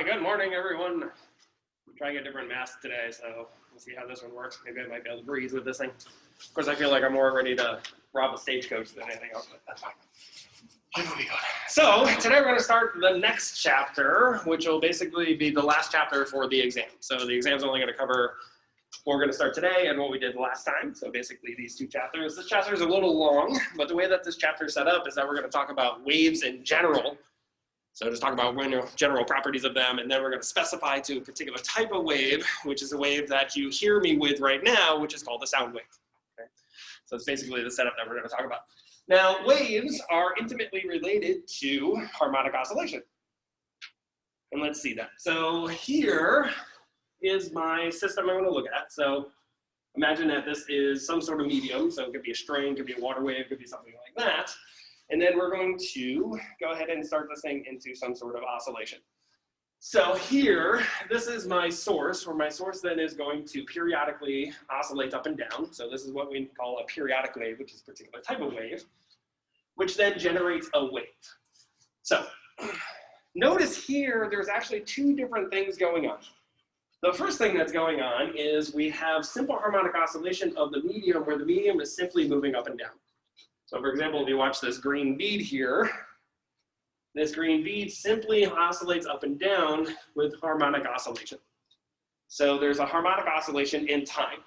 Hi, good morning, everyone. I'm trying a different mask today, so we'll see how this one works. Maybe I might be able to breathe with this thing. Of course, I feel like I'm more ready to rob a stagecoach than anything else, but that's fine. Finally good. So today we're going to start the next chapter, which will basically be the last chapter for the exam. So the exam's only going to cover what we're going to start today and what we did last time. So basically these two chapters. This chapter is a little long, but the way that this chapter is set up is that we're going to talk about waves in general. So just talk about general properties of them, and then we're going to specify to a particular type of wave, which is a wave that you hear me with right now, which is called a sound wave. Okay? So it's basically the setup that we're going to talk about. Now, waves are intimately related to harmonic oscillation. And let's see that. So here is my system I'm going to look at. So imagine that this is some sort of medium. So it could be a string, could be a water wave, could be something like that. And then we're going to go ahead and start this thing into some sort of oscillation. So here, this is my source, where my source then is going to periodically oscillate up and down. So this is what we call a periodic wave, which is a particular type of wave, which then generates a wave. So notice here, there's actually two different things going on. The first thing that's going on is we have simple harmonic oscillation of the medium, where the medium is simply moving up and down. So for example, if you watch this green bead here, this green bead simply oscillates up and down with harmonic oscillation. So there's a harmonic oscillation in time.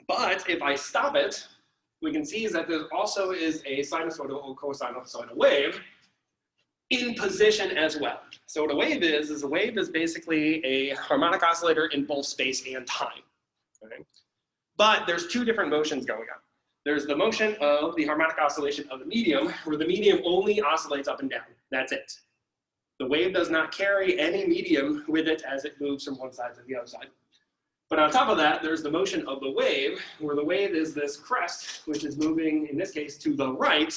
But if I stop it, we can see is that there also is a sinusoidal or cosinusoidal wave in position as well. So what a wave is a wave is basically a harmonic oscillator in both space and time. Okay? But there's two different motions going on. There's the motion of the harmonic oscillation of the medium, where the medium only oscillates up and down. That's it. The wave does not carry any medium with it as it moves from one side to the other side. But on top of that, there's the motion of the wave, where the wave is this crest, which is moving, in this case, to the right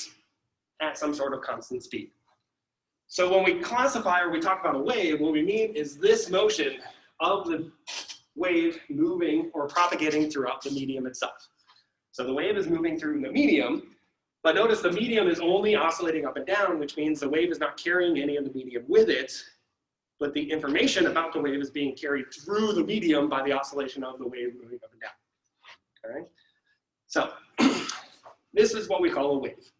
at some sort of constant speed. So when we classify or we talk about a wave, what we mean is this motion of the wave moving or propagating throughout the medium itself. So the wave is moving through the medium, but notice the medium is only oscillating up and down, which means the wave is not carrying any of the medium with it, but the information about the wave is being carried through the medium by the oscillation of the wave moving up and down. All right? So this is what we call a wave.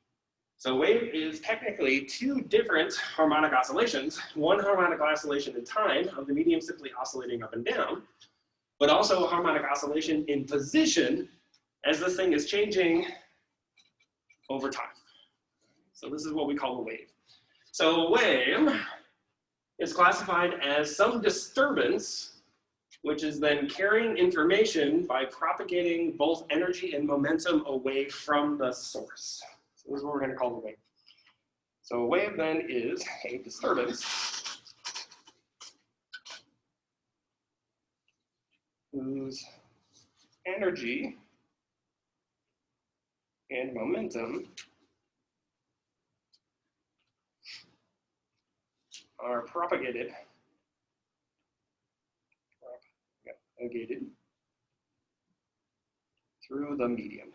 So a wave is technically two different harmonic oscillations, one harmonic oscillation in time of the medium simply oscillating up and down, but also a harmonic oscillation in position as this thing is changing over time. So this is what we call a wave. So a wave is classified as some disturbance, which is then carrying information by propagating both energy and momentum away from the source. So this is what we're going to call a wave. So a wave then is a disturbance whose energy and momentum are propagated through the medium.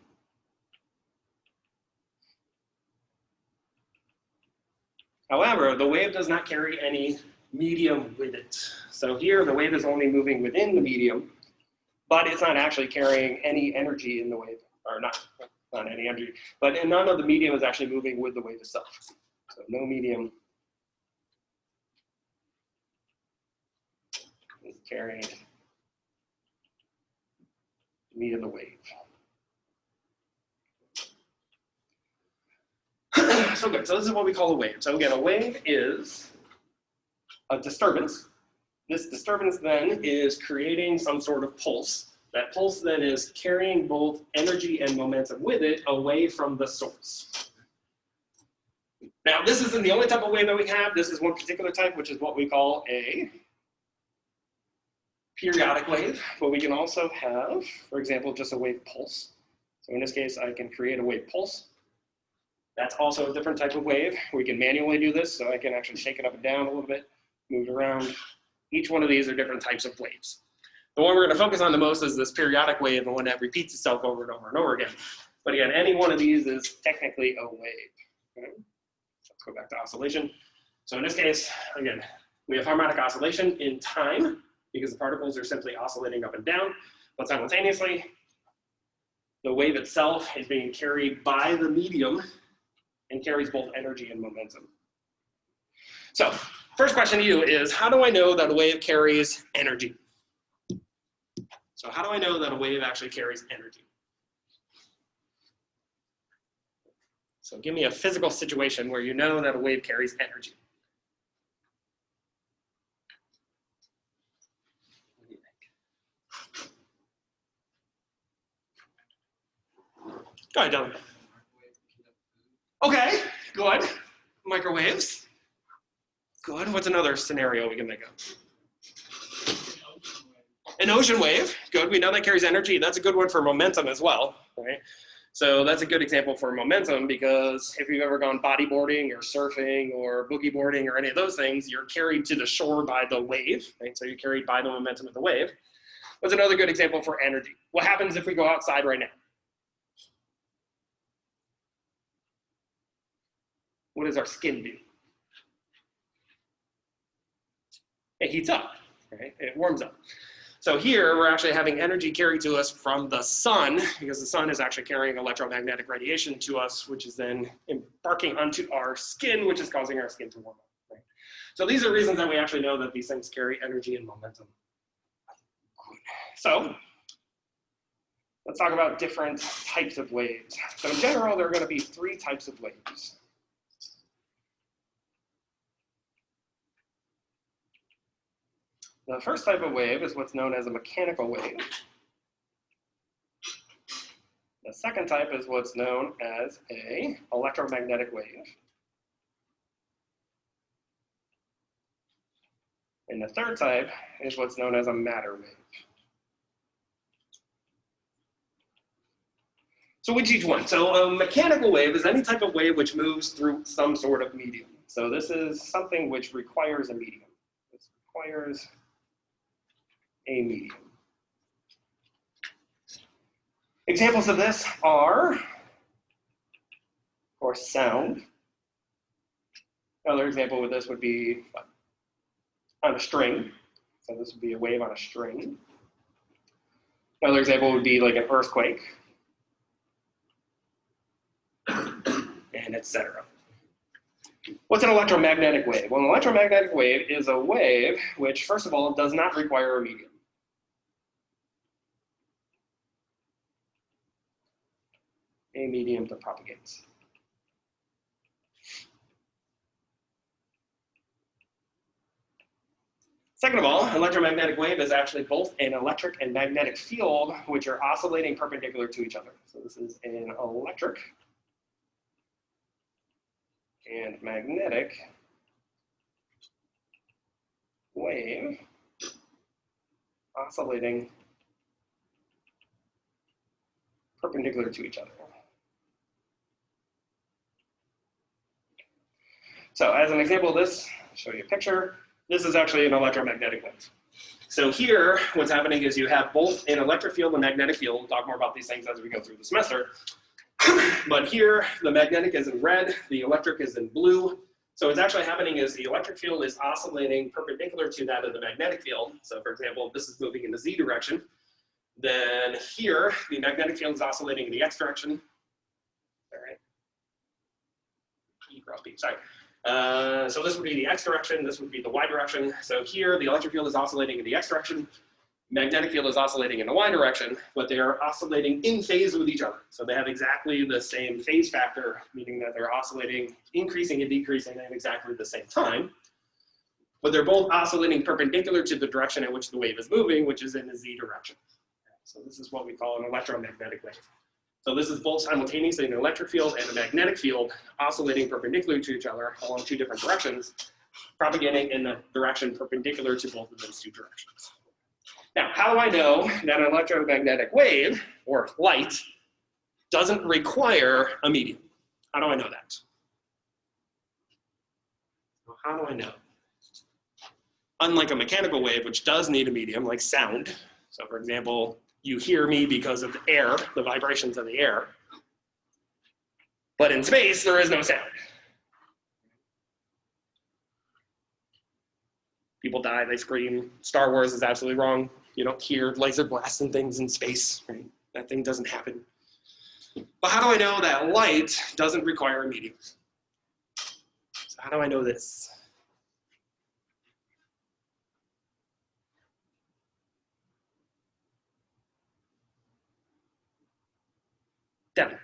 However, the wave does not carry any medium with it. So here the wave is only moving within the medium, but it's not actually carrying any energy in the wave, or not any energy, but none of the medium is actually moving with the wave itself. So no medium is carrying via the wave. So good, so this is what we call a wave. So again, a wave is a disturbance. This disturbance then is creating some sort of pulse. That pulse then is carrying both energy and momentum with it away from the source. Now, this isn't the only type of wave that we have. This is one particular type, which is what we call a periodic wave. But we can also have, for example, just a wave pulse. So in this case, I can create a wave pulse. That's also a different type of wave. We can manually do this, so I can actually shake it up and down a little bit, move it around. Each one of these are different types of waves. The one we're going to focus on the most is this periodic wave, the one that repeats itself over and over and over again. But again, any one of these is technically a wave. Okay? Let's go back to oscillation. So in this case, again, We have harmonic oscillation in time because the particles are simply oscillating up and down, but simultaneously, the wave itself is being carried by the medium and carries both energy and momentum. So, first question to you is, how do I know that a wave carries energy? So how do I know that a wave actually carries energy? So give me a physical situation where you know that a wave carries energy. What do you think? Go ahead, Dylan. Okay, good. Microwaves. Good. What's another scenario we can think of? An ocean wave. Good. We know that carries energy. That's a good one for momentum as well, right? So that's a good example for momentum, because if you've ever gone bodyboarding or surfing or boogie boarding or any of those things, you're carried to the shore by the wave, right? So you're carried by the momentum of the wave. That's another good example for energy. What happens if we go outside right now? What does our skin do? It heats up, right? It warms up. So here we're actually having energy carried to us from the sun, because the sun is actually carrying electromagnetic radiation to us, which is then embarking onto our skin, which is causing our skin to warm up, right? So these are reasons that we actually know that these things carry energy and momentum. So let's talk about different types of waves. So in general, there are going to be 3 types of waves. The first type of wave is what's known as a mechanical wave. The second type is what's known as an electromagnetic wave. And the third type is what's known as a matter wave. So which each one? So a mechanical wave is any type of wave which moves through some sort of medium. So this is something which requires a medium. This requires a medium. Examples of this are, of course, sound. Another example of this would be on a string. So this would be a wave on a string. Another example would be like an earthquake, and etc. What's an electromagnetic wave? Well, an electromagnetic wave is a wave which, first of all, does not require a medium. A medium to propagate. Second of all, an electromagnetic wave is actually both an electric and magnetic field which are oscillating perpendicular to each other. So this is an electric and magnetic wave oscillating perpendicular to each other. So as an example of this, I'll show you a picture. This is actually an electromagnetic wave. So here, what's happening is you have both an electric field and a magnetic field. We'll talk more about these things as we go through the semester. But here, the magnetic is in red, the electric is in blue. So what's actually happening is the electric field is oscillating perpendicular to that of the magnetic field. So for example, if this is moving in the Z direction, then here, the magnetic field is oscillating in the X direction. All right. E cross B, sorry. So this would be the X direction, this would be the Y direction. So here, the electric field is oscillating in the X direction, magnetic field is oscillating in the Y direction, but they are oscillating in phase with each other. So they have exactly the same phase factor, meaning that they're oscillating, increasing and decreasing at exactly the same time. But they're both oscillating perpendicular to the direction in which the wave is moving, which is in the Z direction. So this is what we call an electromagnetic wave. So this is both simultaneously an electric field and a magnetic field oscillating perpendicular to each other along 2 different directions, propagating in the direction perpendicular to both of those 2 directions. Now, how do I know that an electromagnetic wave, or light, doesn't require a medium? How do I know that? Well, how do I know? Unlike a mechanical wave, which does need a medium, like sound. So for example, you hear me because of the air, the vibrations of the air. But in space, there is no sound. People die, they scream. Star Wars is absolutely wrong. You don't hear laser blasts and things in space, right? That thing doesn't happen. But how do I know that light doesn't require a medium? So how do I know this? Devin.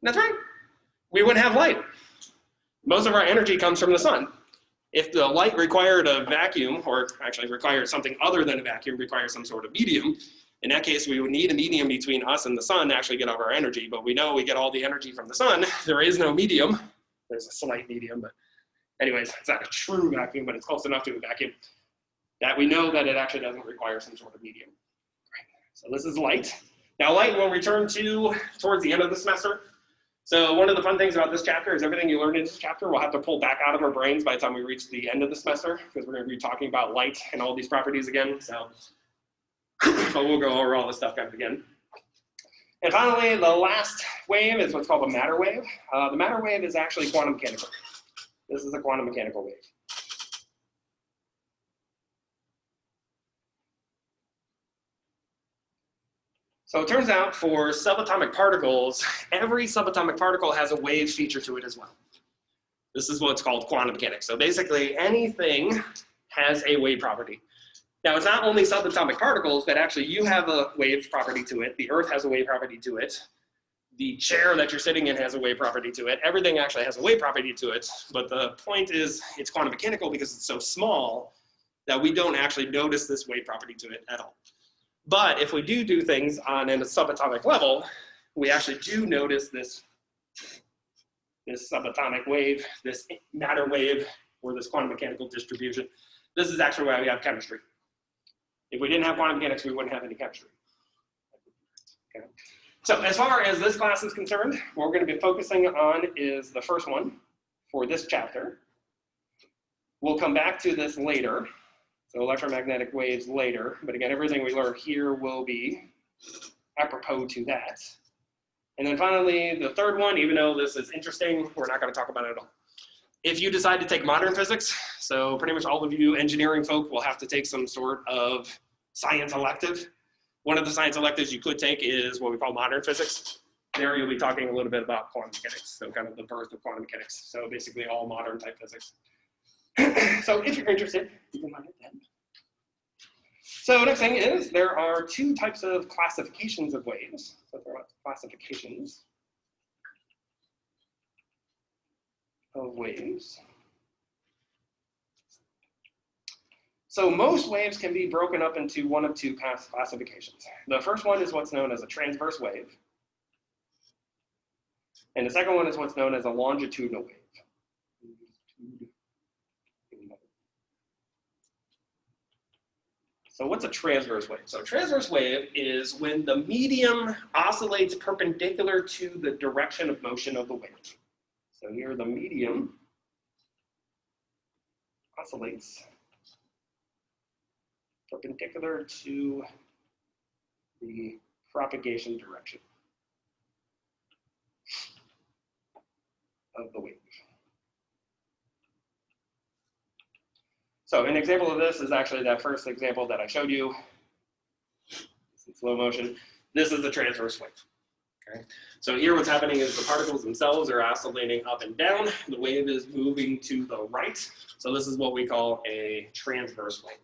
That's right. We wouldn't have light. Most of our energy comes from the sun. If the light required a vacuum, or actually required something other than a vacuum, requires some sort of medium, in that case, we would need a medium between us and the sun to actually get all our energy. But we know we get all the energy from the sun. There is no medium. There's a slight medium, but anyways, it's not a true vacuum, but it's close enough to a vacuum that we know that it actually doesn't require some sort of medium. Right. So this is light. Now light we'll return to towards the end of the semester. So one of the fun things about this chapter is everything you learned in this chapter we'll have to pull back out of our brains by the time we reach the end of the semester, because we're going to be talking about light and all these properties again. So, but we'll go over all this stuff again. And finally, the last wave is what's called a matter wave. The matter wave is actually quantum mechanical. This is a quantum mechanical wave. So it turns out for subatomic particles, every subatomic particle has a wave feature to it as well. This is what's called quantum mechanics. So basically anything has a wave property. Now it's not only subatomic particles, but actually you have a wave property to it. The Earth has a wave property to it. The chair that you're sitting in has a wave property to it. Everything actually has a wave property to it. But the point is it's quantum mechanical because it's so small that we don't actually notice this wave property to it at all. But if we do things on a subatomic level, we actually do notice this subatomic wave, this matter wave, or this quantum mechanical distribution. This is actually why we have chemistry. If we didn't have quantum mechanics, we wouldn't have any chemistry. Okay. So as far as this class is concerned, what we're going to be focusing on is the first one for this chapter. We'll come back to this later. So electromagnetic waves later, but again, everything we learn here will be apropos to that. And then finally, the third one, even though this is interesting, we're not going to talk about it at all. If you decide to take modern physics, so pretty much all of you engineering folk will have to take some sort of science elective. One of the science electives you could take is what we call modern physics. There you'll be talking a little bit about quantum mechanics, so kind of the birth of quantum mechanics. So basically all modern type physics. So if you're interested, you can find it then. So next thing is there are two types of classifications of waves. So there are classifications of waves. So most waves can be broken up into one of two classifications. The first one is what's known as a transverse wave. And the second one is what's known as a longitudinal wave. So what's a transverse wave? So a transverse wave is when the medium oscillates perpendicular to the direction of motion of the wave. So here the medium oscillates perpendicular to the propagation direction of the wave. So an example of this is actually that first example that I showed you. It's in slow motion. This is the transverse wave. Okay. So here what's happening is the particles themselves are oscillating up and down. The wave is moving to the right. So this is what we call a transverse wave.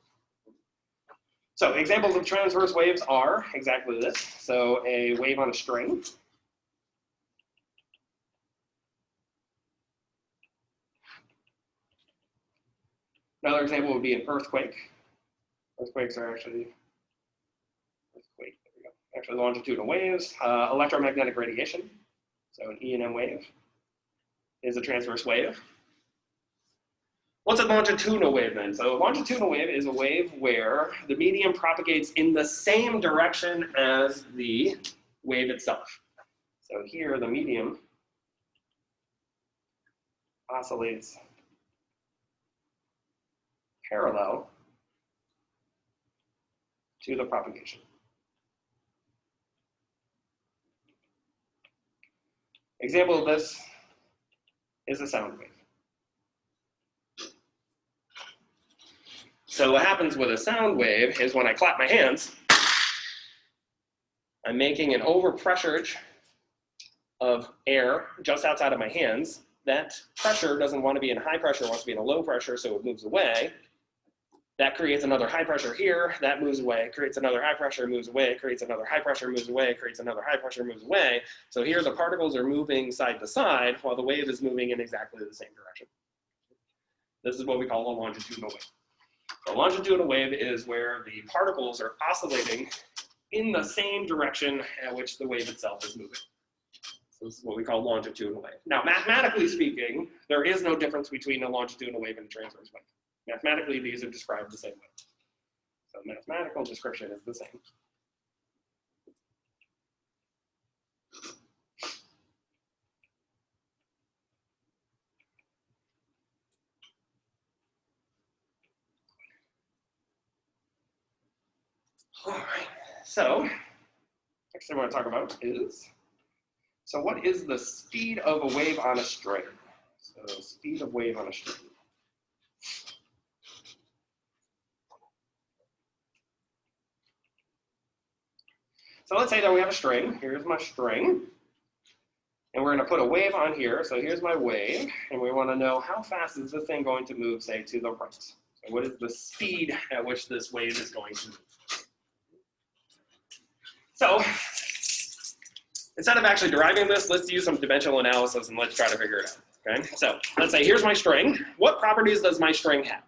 So examples of transverse waves are exactly this. So a wave on a string. Another example would be an earthquake. Earthquakes are actually longitudinal waves. Electromagnetic radiation, so an E&M wave, is a transverse wave. What's a longitudinal wave then? So a longitudinal wave is a wave where the medium propagates in the same direction as the wave itself. So here the medium oscillates parallel to the propagation. Example of this is a sound wave. So what happens with a sound wave is when I clap my hands, I'm making an overpressurage of air just outside of my hands. That pressure doesn't want to be in high pressure, it wants to be in a low pressure, so it moves away. That creates another high pressure here, that moves away, creates another high pressure, moves away, creates another high pressure, moves away, creates another high pressure, moves away. So here the particles are moving side to side while the wave is moving in exactly the same direction. This is what we call a longitudinal wave. A longitudinal wave is where the particles are oscillating in the same direction at which the wave itself is moving. So this is what we call longitudinal wave. Now, mathematically speaking, there is no difference between a longitudinal wave and a transverse wave. Mathematically, these are described the same way. So mathematical description is the same. All right, so next thing I want to talk about is, so what is the speed of a wave on a string? So speed of wave on a string. So let's say that we have a string. Here's my string. And we're going to put a wave on here. So here's my wave. And we want to know how fast is this thing going to move, say, to the right. So what is the speed at which this wave is going to move? So instead of actually deriving this, let's use some dimensional analysis and let's try to figure it out. Okay? So let's say here's my string. What properties does my string have?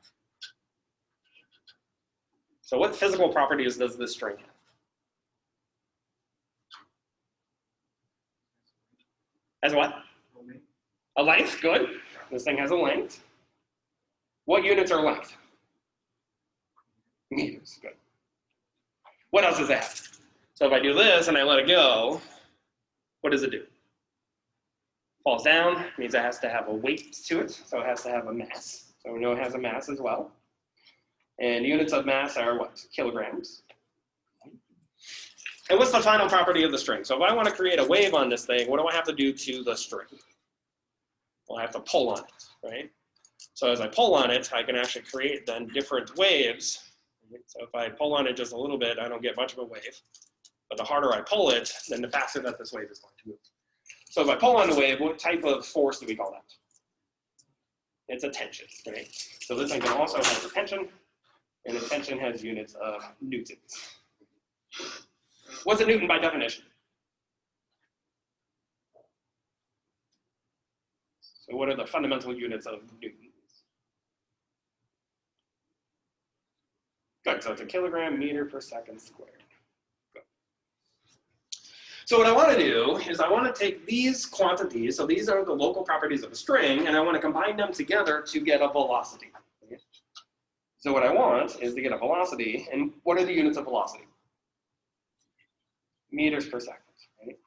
So what physical properties does this string have? Has what? A length, good. This thing has a length. What units are length? Meters, good. What else does it have? So if I do this and I let it go, what does it do? Falls down, means it has to have a weight to it, so it has to have a mass. So we know it has a mass as well. And units of mass are what? Kilograms. And what's the final property of the string? So if I want to create a wave on this thing, what do I have to do to the string? Well, I have to pull on it, right? So as I pull on it, I can actually create then different waves. So if I pull on it just a little bit, I don't get much of a wave. But the harder I pull it, then the faster that this wave is going to move. So if I pull on the wave, what type of force do we call that? It's a tension, right? So this thing can also have a tension, and a tension has units of newtons. What's a newton by definition? So what are the fundamental units of newtons? Good, so it's a kilogram meter per second squared. Good. So what I want to do is I want to take these quantities, so these are the local properties of a string, and I want to combine them together to get a velocity. Okay? So what I want is to get a velocity, and what are the units of velocity? Meters per second, right?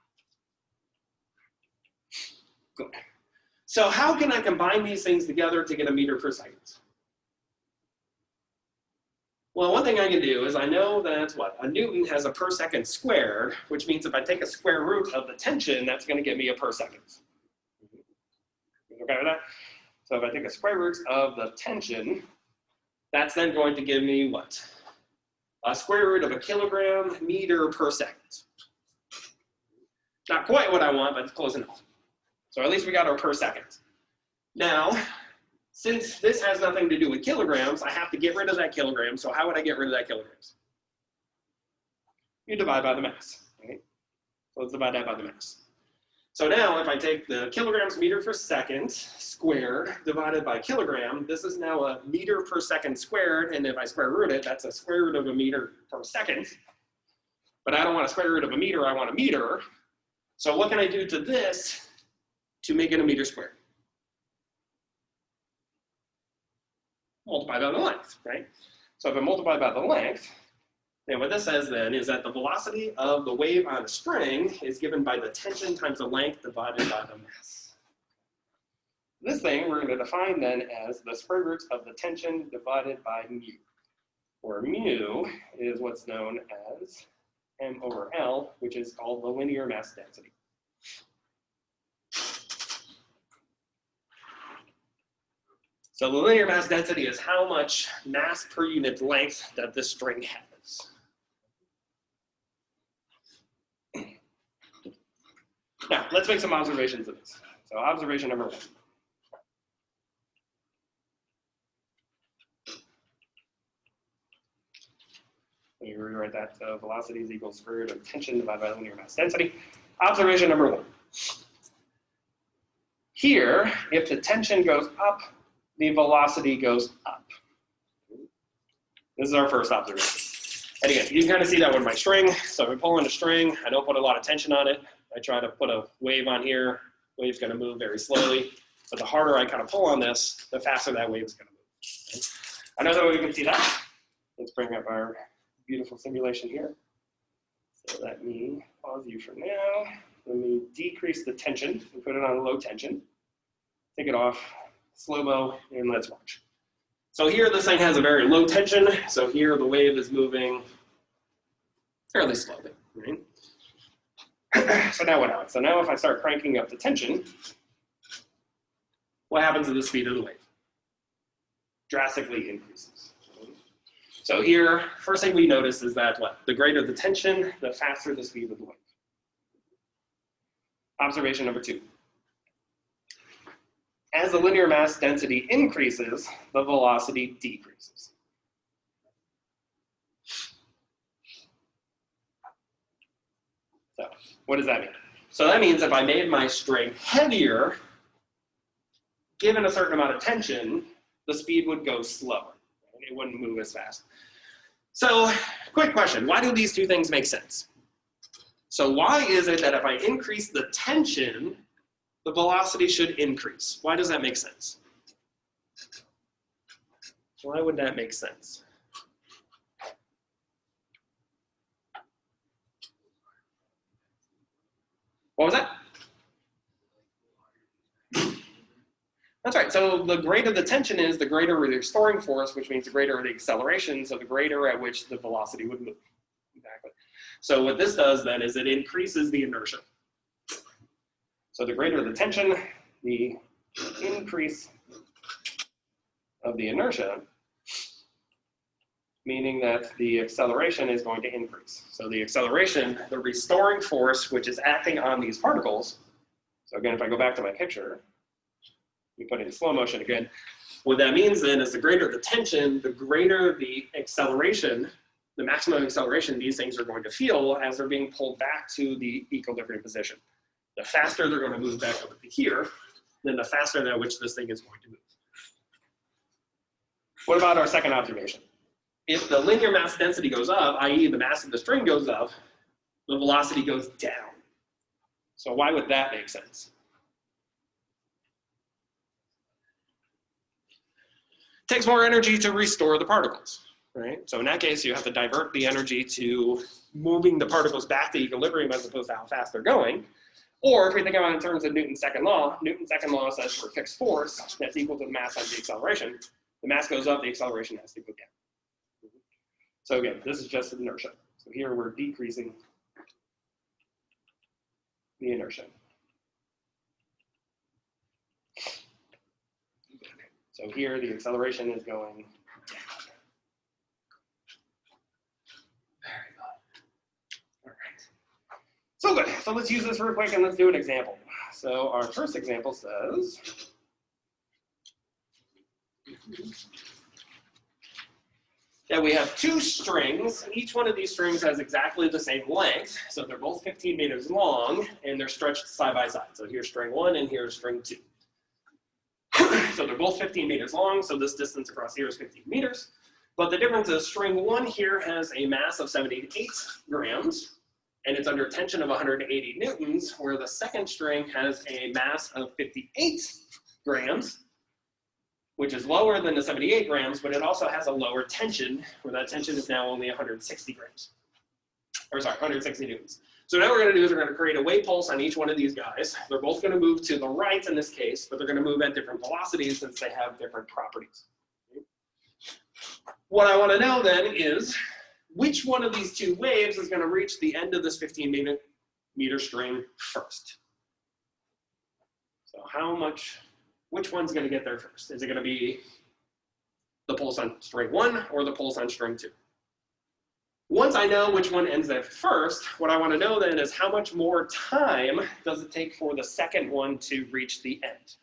Good. So how can I combine these things together to get a meter per second? Well, one thing I can do is I know that what? A newton has a per second squared, which means if I take a square root of the tension, that's going to give me a per second. Okay with that? So if I take a square root of the tension, that's then going to give me what? A square root of a kilogram meter per second. Not quite what I want, but it's close enough. So at least we got our per second. Now, since this has nothing to do with kilograms, I have to get rid of that kilogram. So how would I get rid of that kilograms? You divide by the mass, right? So let's divide that by the mass. So now if I take the kilograms meter per second squared divided by kilogram, this is now a meter per second squared. And if I square root it, that's a square root of a meter per second. But I don't want a square root of a meter, I want a meter. So what can I do to this to make it a meter squared? Multiply by the length, right? So if I multiply by the length, then what this says then is that the velocity of the wave on a string is given by the tension times the length divided by the mass. This thing we're going to define then as the square root of the tension divided by mu, where mu is what's known as m over L, which is called the linear mass density. So the linear mass density is how much mass per unit length that this string has. Now, let's make some observations of this. So observation number 1. Let me rewrite that. So velocity is equal to square root of tension divided by linear mass density. Observation number 1. Here, if the tension goes up, the velocity goes up. This is our first observation. And again, you can kind of see that with my string. So if I pull on a string, I don't put a lot of tension on it. I try to put a wave on here. Wave's going to move very slowly. But the harder I kind of pull on this, the faster that wave is going to move. Okay? Another way we can see that, let's bring up our beautiful simulation here. So let me pause you for now. Let me decrease the tension and put it on low tension. Take it off, slow-mo, and let's watch. So here this thing has a very low tension. So here the wave is moving fairly slowly, right? So now what happens? So now if I start cranking up the tension, what happens to the speed of the wave? Drastically increases. So here, first thing we notice is that what? The greater the tension, the faster the speed of the wave. Observation number 2. As the linear mass density increases, the velocity decreases. So what does that mean? So that means if I made my string heavier, given a certain amount of tension, the speed would go slower. It wouldn't move as fast. So quick question, why do these two things make sense? So why is it that if I increase the tension, the velocity should increase? Why does that make sense? Why would that make sense? What was that? That's right. So the greater the tension is, the greater the restoring force, which means the greater the acceleration, so the greater at which the velocity would move. Exactly. So what this does then is it increases the inertia. So the greater the tension, the increase of the inertia, meaning that the acceleration is going to increase. So the acceleration, the restoring force, which is acting on these particles. So again, if I go back to my picture, we put it in slow motion again. What that means then is the greater the tension, the greater the acceleration, the maximum acceleration these things are going to feel as they're being pulled back to the equilibrium position. The faster they're going to move back over to here, then the faster at which this thing is going to move. What about our second observation? If the linear mass density goes up, i.e. the mass of the string goes up, the velocity goes down. So why would that make sense? It takes more energy to restore the particles, right? So in that case, you have to divert the energy to moving the particles back to equilibrium as opposed to how fast they're going. Or if we think about it in terms of Newton's second law says for a fixed force that's equal to the mass times the acceleration. The mass goes up, the acceleration has to go down. So again, this is just inertia. So here we're decreasing the inertia. So here the acceleration is going down. Very good. All right. So good. So let's use this real quick and let's do an example. So our first example says, that we have two strings. Each one of these strings has exactly the same length. So they're both 15 meters long and they're stretched side by side. So here's string 1 and here's string 2. So they're both 15 meters long. So this distance across here is 15 meters. But the difference is string 1 here has a mass of 78 grams and it's under tension of 180 newtons, where the second string has a mass of 58 grams, which is lower than the 78 grams, but it also has a lower tension, where that tension is now only 160 grams. Or sorry, 160 newtons. So now what we're going to do is we're going to create a wave pulse on each one of these guys. They're both going to move to the right in this case, but they're going to move at different velocities since they have different properties. What I want to know then is which one of these two waves is going to reach the end of this 15-meter string first. So how much which one's going to get there first? Is it going to be the pulse on string 1 or the pulse on string 2? Once I know which one ends there first, what I want to know then is how much more time does it take for the second one to reach the end?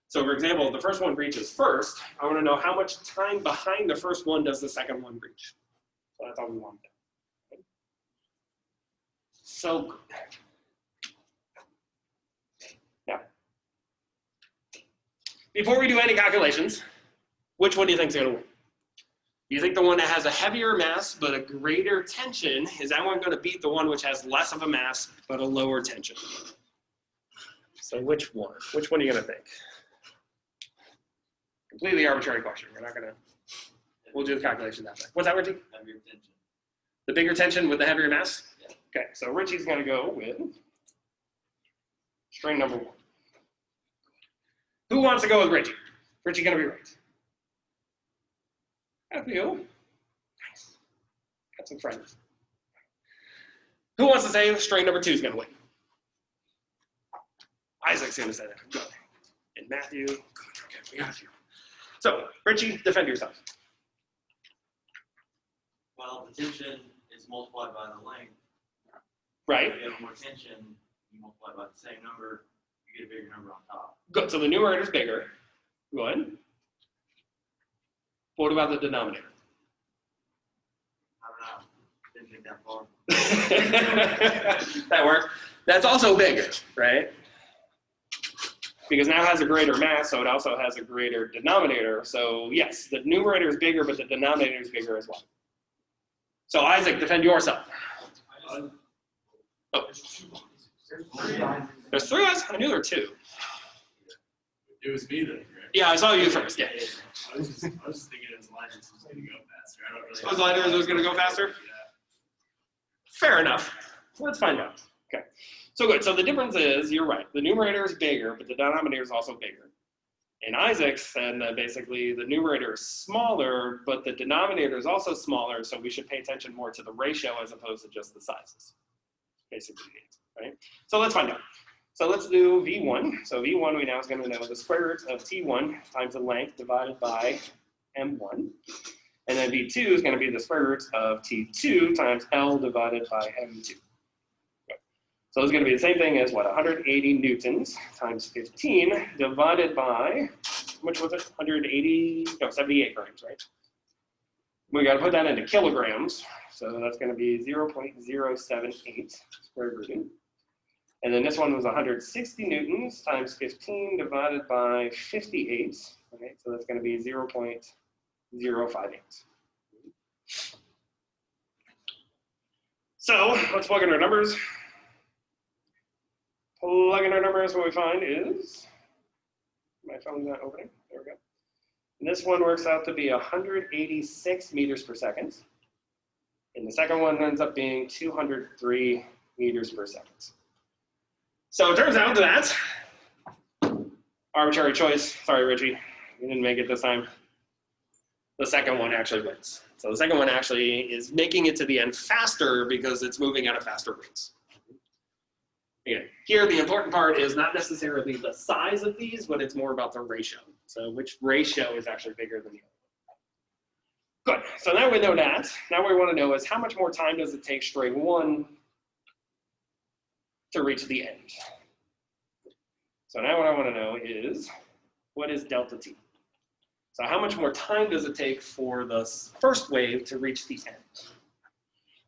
So for example, if the first one reaches first, I want to know how much time behind the first one does the second one reach. So that's all we want. Okay. So now, before we do any calculations, which one do you think is going to win? Do you think the one that has a heavier mass but a greater tension, is that one going to beat the one which has less of a mass but a lower tension? So which one? Which one are you going to think? Completely arbitrary question. We're not going to, we'll do the calculation that way. What's that, Richie? Heavier tension. The bigger tension with the heavier mass? Yeah. Okay, so Richie's going to go with string number 1. Who wants to go with Richie? Richie going to be right. Have you? Nice. Got some friends. Who wants to say string number 2 is going to win? Isaac's going to say that. Good. And Matthew. Good. Okay, we got you. So, Richie, defend yourself. Well, the tension is multiplied by the length. Right. If you have more tension, you multiply by the same number, you get a bigger number on top. Good. So the numerator is bigger. Go ahead. What about the denominator? I don't know. Didn't think that far. That works. That's also bigger, right? Because now it has a greater mass, so it also has a greater denominator. So yes, the numerator is bigger, but the denominator is bigger as well. So Isaac, defend yourself. Oh. There's 3 eyes? I knew there were 2. It was me then. Yeah, I saw you first, yeah. I was just thinking as Linus was going to go faster. I don't really. Suppose Linus was going to go faster? Yeah. Fair enough. Let's find out. Okay. So good. So the difference is, you're right. The numerator is bigger, but the denominator is also bigger. In Isaac said that basically the numerator is smaller, but the denominator is also smaller, so we should pay attention more to the ratio as opposed to just the sizes. Basically, right? So let's find out. So let's do V1. So V1 we now is going to know the square root of T1 times the length divided by M1. And then V2 is going to be the square root of T2 times L divided by M2. So it's going to be the same thing as what? 180 newtons times 15 divided by, how much was it? 180, no, 78 grams, right? We got to put that into kilograms. So that's going to be 0.078 square rooted. And then this one was 160 newtons times 15 divided by 58. Okay, so that's going to be 0.058. So let's plug in our numbers. Plug in our numbers, what we find is, my phone's not opening, there we go. And this one works out to be 186 meters per second. And the second one ends up being 203 meters per second. So it turns out that, arbitrary choice, sorry Richie, you didn't make it this time. The second one actually wins. So the second one actually is making it to the end faster because it's moving at a faster rate. Again, here the important part is not necessarily the size of these, but it's more about the ratio. So which ratio is actually bigger than the other. Good, so now we know that. Now what we want to know is how much more time does it take string 1 to reach the end? So now what I want to know is, what is delta t? So how much more time does it take for the first wave to reach the end?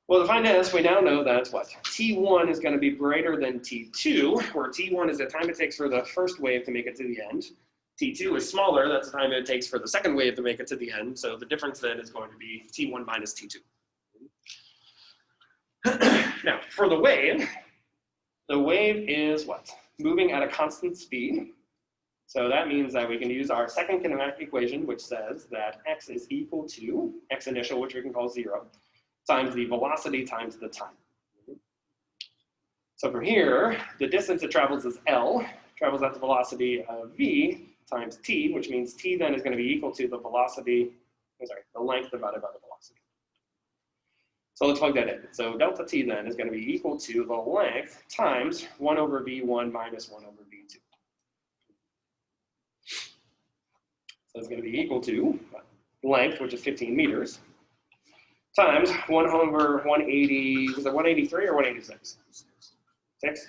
Well, to find this, we now know that what? T1 is going to be greater than T2, where T1 is the time it takes for the first wave to make it to the end. T2 is smaller, that's the time it takes for the second wave to make it to the end. So the difference then is going to be T1 minus T2. Now, for the wave is what? Moving at a constant speed. So that means that we can use our second kinematic equation, which says that x is equal to x initial, which we can call 0, times the velocity times the time. So from here, the distance it travels is L, travels at the velocity of V times T, which means T then is going to be equal to the velocity, the length divided by the velocity. So let's plug that in. So delta T then is going to be equal to the length times 1 over V1 minus 1 over V2. So it's going to be equal to length, which is 15 meters, times 1 over 180, was it 183 or 186? 6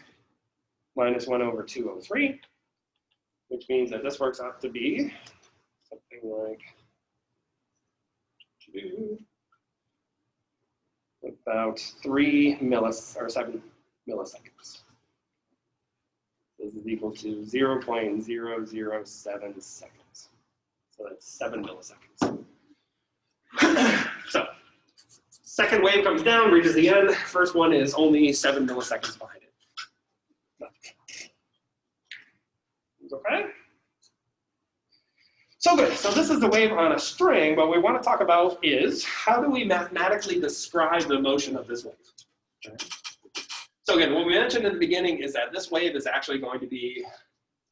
minus 1 over 203, which means that this works out to be something like about 7 milliseconds. This is equal to 0.007 seconds. So that's 7 milliseconds. So, second wave comes down, reaches the end. First one is only 7 milliseconds behind it. Okay? So good. So this is the wave on a string. What we want to talk about is how do we mathematically describe the motion of this wave? Okay. So again, what we mentioned in the beginning is that this wave is actually going to be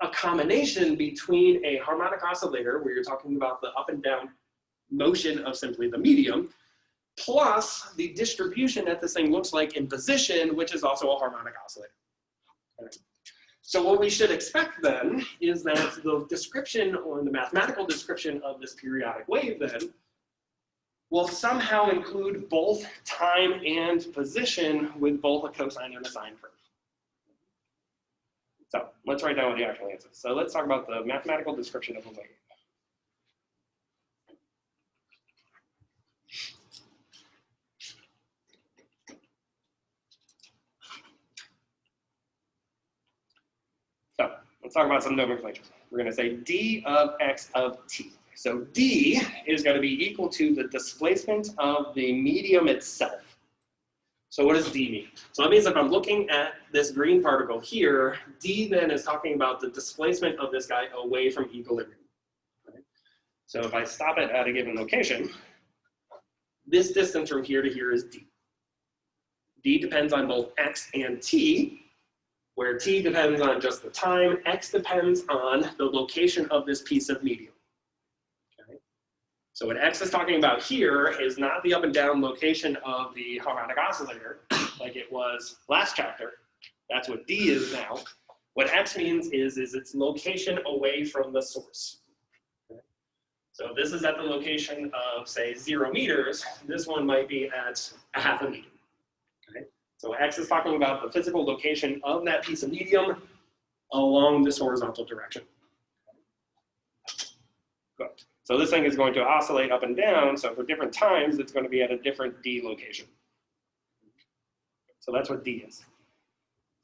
a combination between a harmonic oscillator, where you're talking about the up and down motion of simply the medium, plus the distribution that this thing looks like in position, which is also a harmonic oscillator. Okay. So what we should expect then is that the description, or the mathematical description of this periodic wave then will somehow include both time and position with both a cosine and a sine curve. So let's write down what the actual answer is. So let's talk about the mathematical description of a wave. So let's talk about some nomenclature. We're going to say d of x of t. So d is going to be equal to the displacement of the medium itself. So what does d mean? So that means if I'm looking at this green particle here, d then is talking about the displacement of this guy away from equilibrium. Okay? So if I stop it at a given location, this distance from here to here is d. D depends on both x and t, where t depends on just the time, x depends on the location of this piece of medium. Okay? So what x is talking about here is not the up and down location of the harmonic oscillator, like it was last chapter. That's what d is now. What x means is its location away from the source. Okay? So if this is at the location of, say, 0 meters, this one might be at a half a meter. Okay? So x is talking about the physical location of that piece of medium along this horizontal direction. Good. So this thing is going to oscillate up and down, so for different times, it's going to be at a different d location. So that's what d is.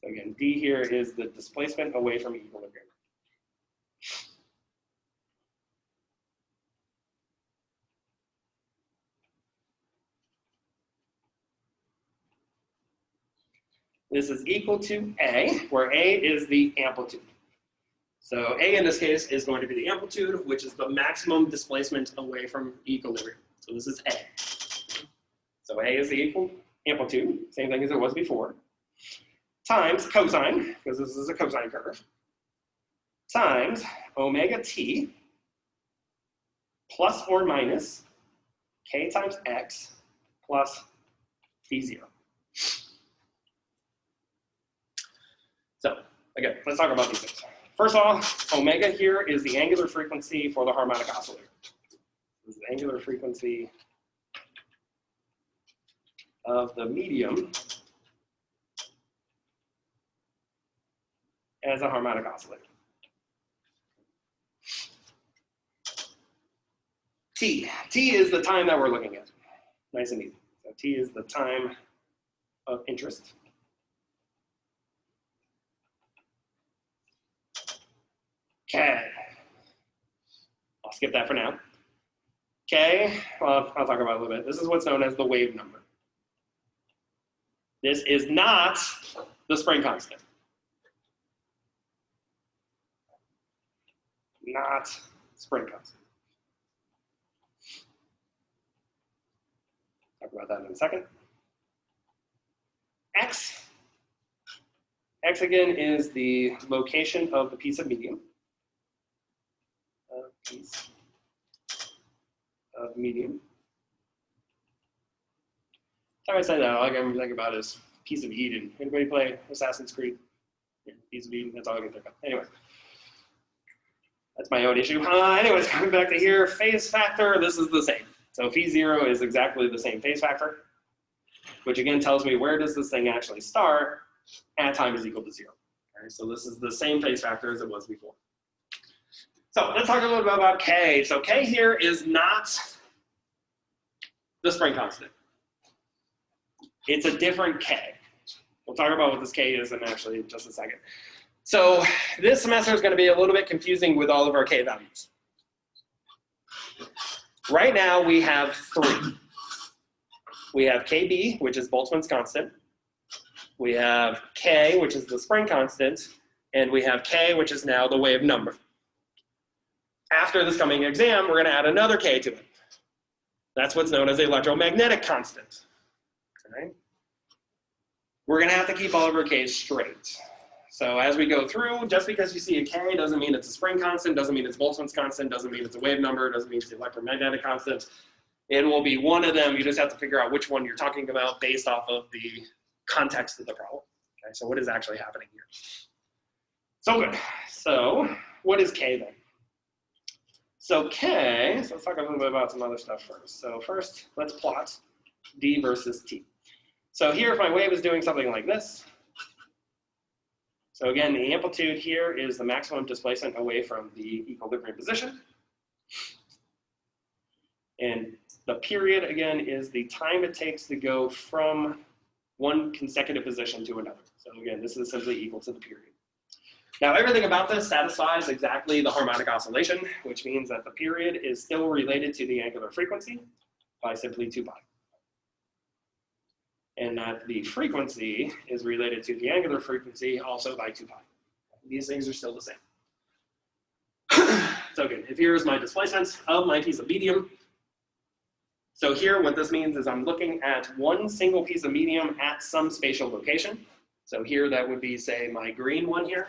So again, d here is the displacement away from equilibrium. This is equal to a, where a is the amplitude. So a in this case is going to be the amplitude, which is the maximum displacement away from equilibrium. So this is a. So a is the equal amplitude, same thing as it was before, times cosine, because this is a cosine curve, times omega t plus or minus k times x plus d0. So again, let's talk about these things. First off, omega here is the angular frequency for the harmonic oscillator. This is the angular frequency of the medium as a harmonic oscillator. T is the time that we're looking at. Nice and easy. So t is the time of interest. K. I'll skip that for now. K, well, I'll talk about it a little bit. This is what's known as the wave number. This is not the spring constant. Not spring constant. Talk about that in a second. X again is the location of the piece of medium. Piece of medium. Time I said that, all I can think about is piece of Eden. Anybody play Assassin's Creed? Yeah, piece of Eden, that's all I can think of. Anyway. That's my own issue. Anyways, coming back to here, phase factor, this is the same. So phi0 is exactly the same phase factor, which again tells me where does this thing actually start at time is equal to 0. Okay, so this is the same phase factor as it was before. So let's talk a little bit about K. So K here is not the spring constant. It's a different K. We'll talk about what this K is in actually just a second. So this semester is going to be a little bit confusing with all of our K values. Right now we have 3. We have KB, which is Boltzmann's constant. We have K, which is the spring constant. And we have K, which is now the wave number. After this coming exam, we're going to add another K to it. That's what's known as the electromagnetic constant. Okay? We're going to have to keep all of our K's straight. So as we go through, just because you see a K doesn't mean it's a spring constant, doesn't mean it's Boltzmann's constant, doesn't mean it's a wave number, doesn't mean it's the electromagnetic constant. It will be one of them. You just have to figure out which one you're talking about based off of the context of the problem. Okay, so what is actually happening here? So good. So what is K then? So K, so let's talk a little bit about some other stuff first. So first, let's plot D versus T. So here, if my wave is doing something like this, so again, the amplitude here is the maximum displacement away from the equilibrium position. And the period, again, is the time it takes to go from one consecutive position to another. So again, this is simply equal to the period. Now, everything about this satisfies exactly the harmonic oscillation, which means that the period is still related to the angular frequency by simply 2 pi. And that the frequency is related to the angular frequency also by 2 pi. These things are still the same. So again, if here's my displacement of my piece of medium. So here, what this means is I'm looking at one single piece of medium at some spatial location. So here, that would be, say, my green one here.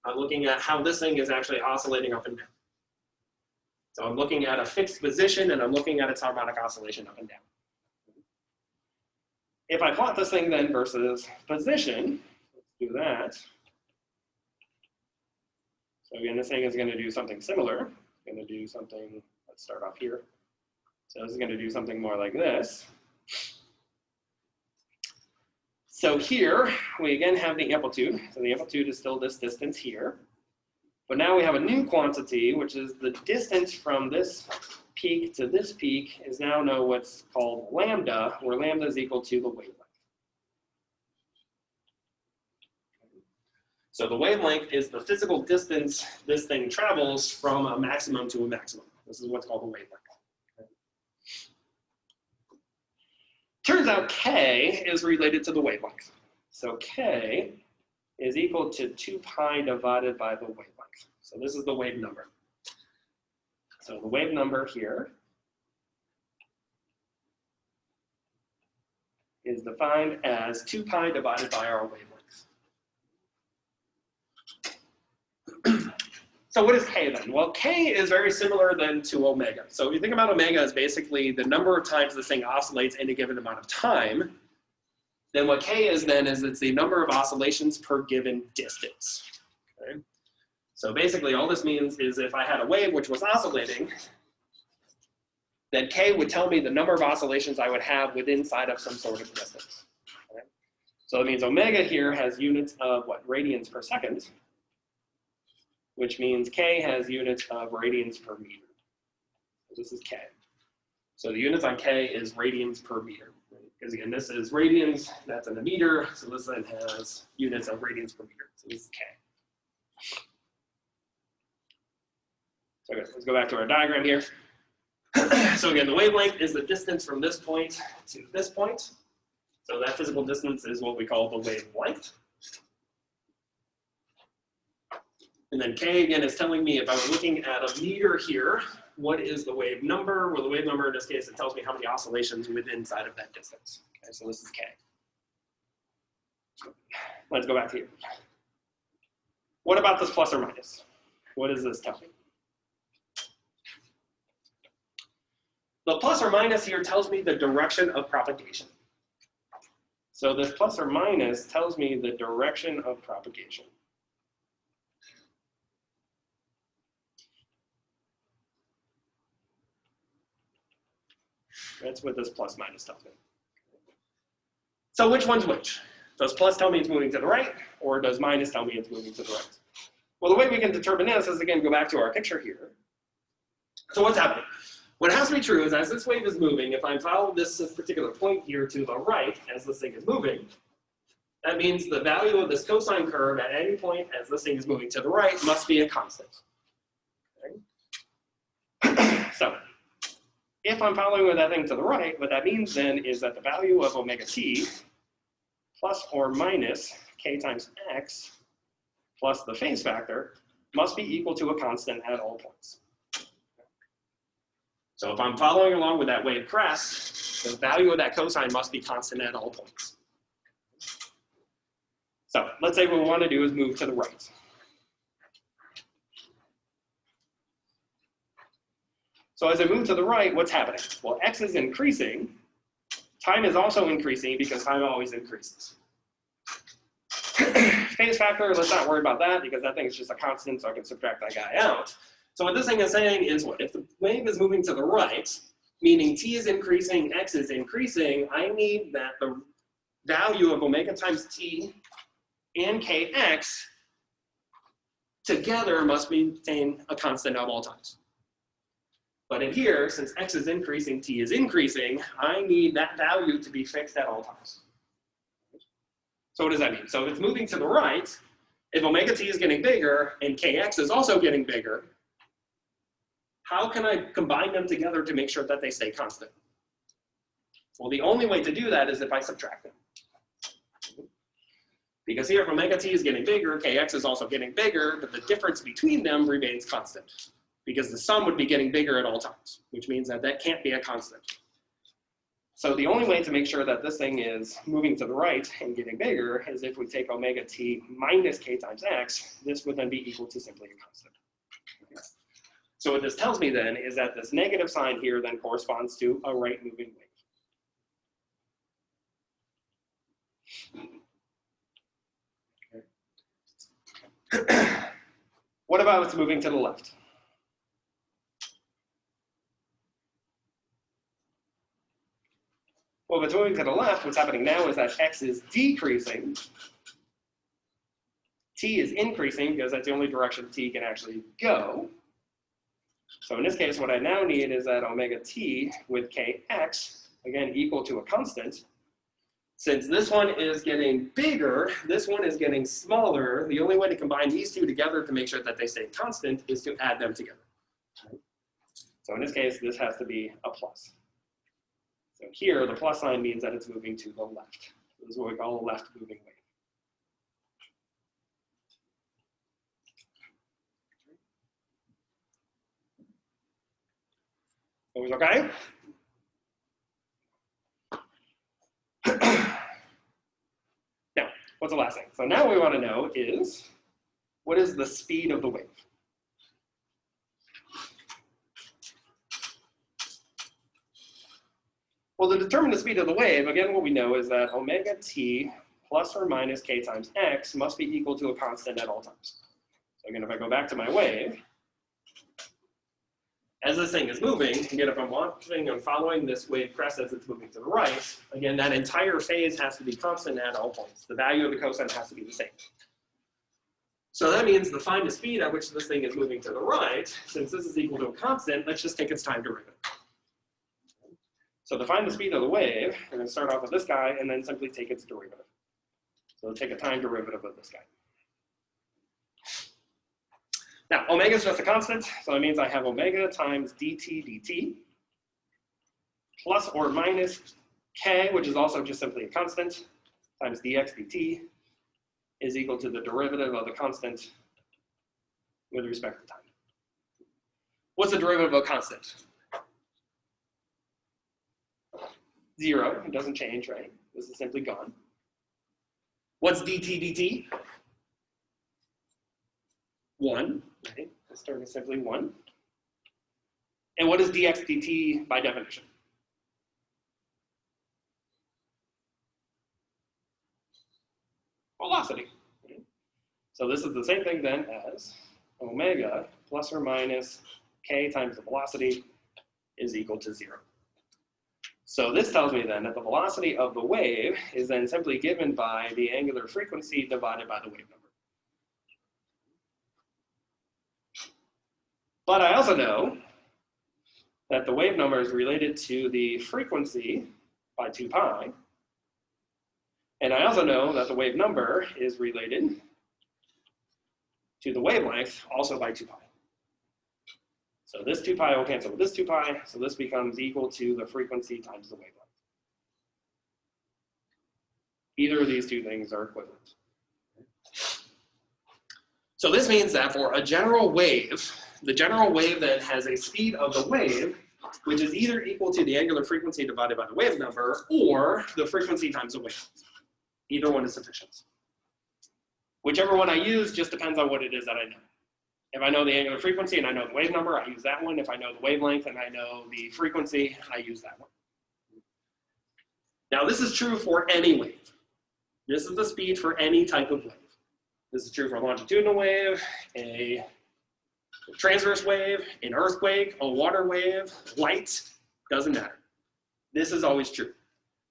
I'm looking at how this thing is actually oscillating up and down. So I'm looking at a fixed position, and I'm looking at its harmonic oscillation up and down. If I plot this thing then versus position, let's do that. So again, this thing is going to do something similar. It's going to do something, let's start off here. So this is going to do something more like this. So here, we again have the amplitude. So the amplitude is still this distance here. But now we have a new quantity, which is the distance from this peak to this peak is now know what's called lambda, where lambda is equal to the wavelength. So the wavelength is the physical distance this thing travels from a maximum to a maximum. This is what's called the wavelength. Turns out K is related to the wavelength. So K is equal to 2 pi divided by the wavelength. So this is the wave number. So the wave number here is defined as 2 pi divided by our wavelength. So what is K then? Well, K is very similar then to omega. So if you think about omega as basically the number of times this thing oscillates in a given amount of time, then what K is then is it's the number of oscillations per given distance. Okay? So basically all this means is if I had a wave which was oscillating, then K would tell me the number of oscillations I would have within inside of some sort of distance. Okay? So that means omega here has units of what? Radians per second, which means K has units of radians per meter. So this is K. So the units on K is radians per meter. Because again, this is radians, that's in a meter, so this then has units of radians per meter. So this is K. So okay, let's go back to our diagram here. So again, the wavelength is the distance from this point to this point. So that physical distance is what we call the wavelength. And then K again is telling me if I were looking at a meter here, what is the wave number? Well, the wave number in this case, it tells me how many oscillations within inside of that distance. Okay, so this is K. Let's go back here. What about this plus or minus? What does this tell me? The plus or minus here tells me the direction of propagation. So this plus or minus tells me the direction of propagation. That's what this plus minus tells me. So which one's which? Does plus tell me it's moving to the right, or does minus tell me it's moving to the right? Well, the way we can determine this is, again, go back to our picture here. So what's happening? What has to be true is as this wave is moving, if I follow this particular point here to the right as this thing is moving, that means the value of this cosine curve at any point as this thing is moving to the right must be a constant. Okay? So if I'm following with that thing to the right, what that means then is that the value of omega t plus or minus k times x plus the phase factor must be equal to a constant at all points. So if I'm following along with that wave crest, the value of that cosine must be constant at all points. So let's say what we want to do is move to the right. So as I move to the right, what's happening? Well, x is increasing. Time is also increasing because time always increases. Phase factor, let's not worry about that because that thing is just a constant, so I can subtract that guy out. So what this thing is saying is what? If the wave is moving to the right, meaning t is increasing, x is increasing, I need that the value of omega times t and kx together must maintain a constant at all times. But in here, since x is increasing, t is increasing, I need that value to be fixed at all times. So what does that mean? So if it's moving to the right, if omega t is getting bigger and kx is also getting bigger, how can I combine them together to make sure that they stay constant? Well, the only way to do that is if I subtract them. Because here, if omega t is getting bigger, kx is also getting bigger, but the difference between them remains constant. Because the sum would be getting bigger at all times, which means that that can't be a constant. So the only way to make sure that this thing is moving to the right and getting bigger is if we take omega t minus k times x, this would then be equal to simply a constant. Okay. So what this tells me then is that this negative sign here then corresponds to a right moving wave. Okay. What about it's moving to the left? Well, if it's moving to the left, what's happening now is that x is decreasing, t is increasing because that's the only direction t can actually go. So in this case, what I now need is that omega t with kx, again, equal to a constant. Since this one is getting bigger, this one is getting smaller, the only way to combine these two together to make sure that they stay constant is to add them together. So in this case, this has to be a plus. So here, the plus sign means that it's moving to the left. This is what we call a left moving wave. Always okay? Now, what's the last thing? So now what we want to know is, what is the speed of the wave? Well, to determine the speed of the wave, again, what we know is that omega t plus or minus k times x must be equal to a constant at all times. So again, if I go back to my wave, as this thing is moving, again, if I'm watching and following this wave crest as it's moving to the right, again, that entire phase has to be constant at all points. The value of the cosine has to be the same. So that means to find the speed at which this thing is moving to the right, since this is equal to a constant, let's just take its time derivative. So to find the speed of the wave, we're going to start off with this guy and then simply take its derivative. So we'll take a time derivative of this guy. Now, omega is just a constant, so that means I have omega times dt dt plus or minus k, which is also just simply a constant, times dx dt is equal to the derivative of the constant with respect to time. What's the derivative of a constant? 0, it doesn't change, right? This is simply gone. What's dt dt? 1, right? This term is simply 1. And what is dx dt by definition? Velocity. Right? So this is the same thing then as omega plus or minus k times the velocity is equal to 0. So this tells me then that the velocity of the wave is then simply given by the angular frequency divided by the wave number. But I also know that the wave number is related to the frequency by 2 pi. And I also know that the wave number is related to the wavelength also by 2 pi. So this 2 pi will cancel with this 2 pi, so this becomes equal to the frequency times the wavelength. Either of these two things are equivalent. So this means that for a general wave, the general wave then has a speed of the wave, which is either equal to the angular frequency divided by the wave number, or the frequency times the wavelength. Either one is sufficient. Whichever one I use just depends on what it is that I know. If I know the angular frequency and I know the wave number, I use that one. If I know the wavelength and I know the frequency, I use that one. Now this is true for any wave. This is the speed for any type of wave. This is true for a longitudinal wave, a transverse wave, an earthquake, a water wave, light, doesn't matter. This is always true.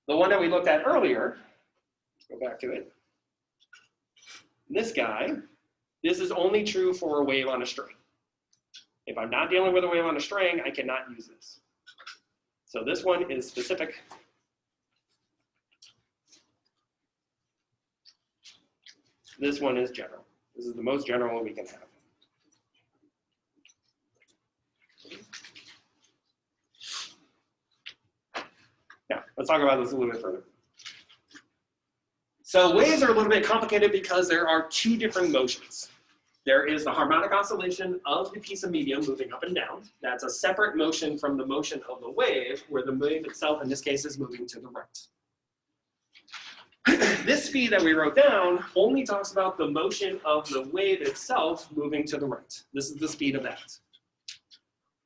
The one that we looked at earlier, let's go back to it. This guy, this is only true for a wave on a string. If I'm not dealing with a wave on a string, I cannot use this. So this one is specific. This one is general. This is the most general one we can have. Now, let's talk about this a little bit further. So waves are a little bit complicated because there are two different motions. There is the harmonic oscillation of the piece of medium moving up and down. That's a separate motion from the motion of the wave, where the wave itself, in this case, is moving to the right. This speed that we wrote down only talks about the motion of the wave itself moving to the right. This is the speed of that.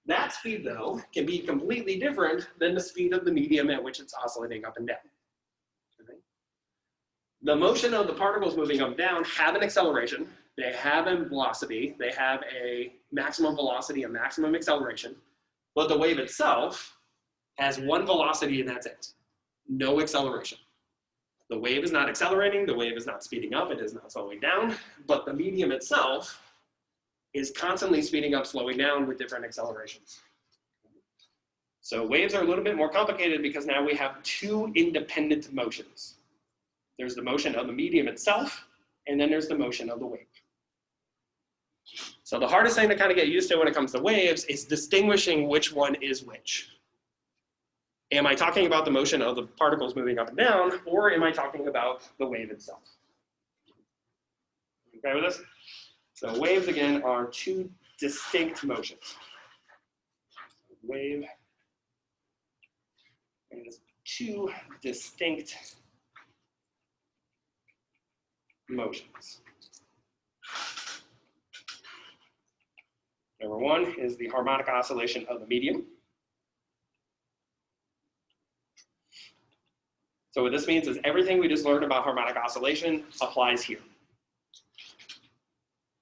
That speed, though, can be completely different than the speed of the medium at which it's oscillating up and down. Okay? The motion of the particles moving up and down have an acceleration, they have a velocity, they have a maximum velocity, a maximum acceleration, but the wave itself has one velocity and that's it. No acceleration. The wave is not accelerating, the wave is not speeding up, it is not slowing down, but the medium itself is constantly speeding up, slowing down with different accelerations. So waves are a little bit more complicated because now we have two independent motions. There's the motion of the medium itself, and then there's the motion of the wave. So the hardest thing to kind of get used to when it comes to waves is distinguishing which one is which. Am I talking about the motion of the particles moving up and down, or am I talking about the wave itself? Okay with this? So waves, again, are two distinct motions. Wave is two distinct motions. Number one is the harmonic oscillation of the medium. So what this means is everything we just learned about harmonic oscillation applies here.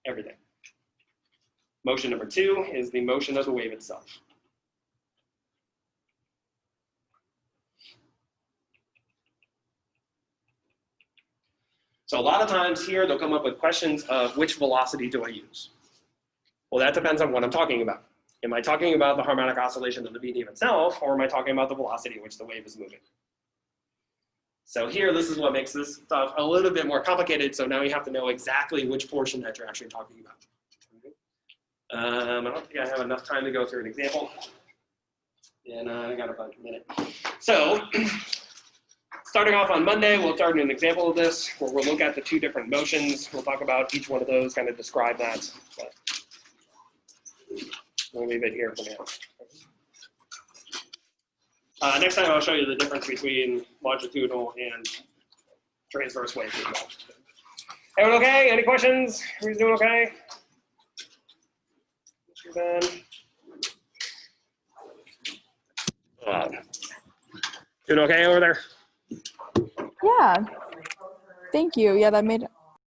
Everything. Motion number two is the motion of the wave itself. So a lot of times here, they'll come up with questions of which velocity do I use? Well, that depends on what I'm talking about. Am I talking about the harmonic oscillation of the medium itself, or am I talking about the velocity at which the wave is moving? So here, this is what makes this stuff a little bit more complicated. So now you have to know exactly which portion that you're actually talking about. I don't think I have enough time to go through an example. And I got about a minute. So starting off on Monday, we'll start an example of this where we'll look at the two different motions. We'll talk about each one of those, kind of describe that. But we'll leave it here for now. Next time I'll show you the difference between longitudinal and transverse waves. Everyone okay? Any questions? Everybody's doing okay? Doing okay over there? Yeah. Thank you. Yeah, that made